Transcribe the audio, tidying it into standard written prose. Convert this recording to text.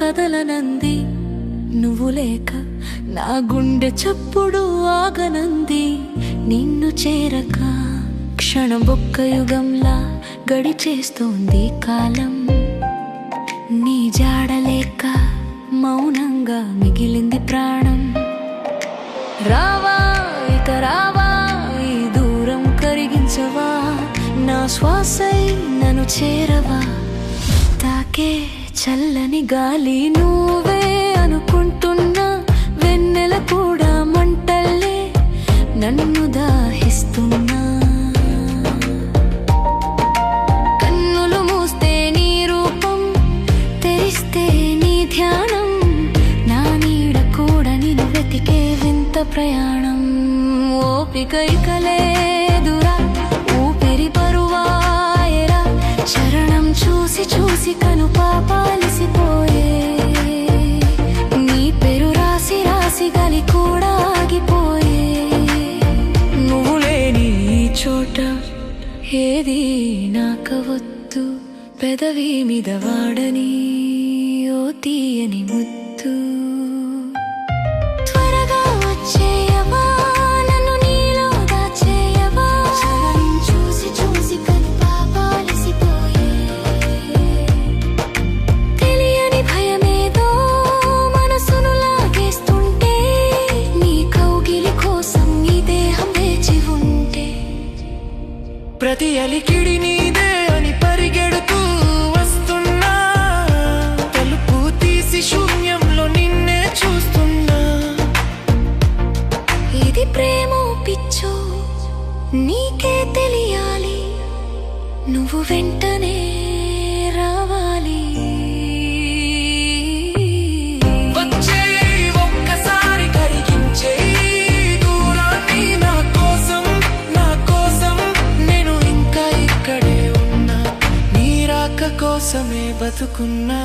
కదలనంది. నువ్వు లేక నా గుండె చప్పుడు ఆగనంది. నిన్ను చేరక క్షణమొక్క యుగంలా గడిచేస్తోంది కాలం. నీ జాడలేక మౌనంగా మిగిలింది ప్రాణం. రావా ఇక రావా, ఈ దూరం కరిగించవా, నా శ్వాసై నన్ను చేరవా. తాకే చల్లని గాలి నువ్వే అనుకుంటున్నా, వెన్నెల కూడా మంటల్లే నన్ను దాహిస్తున్నా. కన్నులు మూస్తే నీ రూపం, తెరిస్తే నీ ధ్యానం, నా నీడ కూడా నిన్ను వెతికే వింత ప్రయాణం. ఓపిక ఇక లేదురా, ఊపిరి బరువాయరా, చరణం చూసి చూసి కను పాపాలిసిపోయే. నీ పేరు రాసి రాసి గలి కూడా ఆగిపోయే. నువ్వు లేని ఈ చోట ఏది నాకవద్దు, పెదవి మీద వాడని ఓ తీయని ముద్దు. త్వరగా వచ్చేయవా, నన్ను నీలో దాచేయవా, చరణం చూసి చూసి కను పాపాలిసిపోయే. తెలియని భయమేదో మనసును లాగేస్తుంటే, నీ కౌగిలి కోసం ఈ దేహం వేచి ఉంటే. ప్రతి అలికిడి నీదే అని పరిగెడుతూ వస్తున్నా, తలుపు తీసి శూన్యంలో నిన్నే చూస్తున్నా. ఇది ప్రేమో పిచ్చో నీకే తెలియాలి, నువ్వు వెంటనే రావాలి. వచ్చే ఒక్కసారి కరిగించే దూరాన్ని నా కోసం, నా కోసం. నేను ఇంకా ఇక్కడే ఉన్నా, నీ రాక కోసమే బతుకున్నా.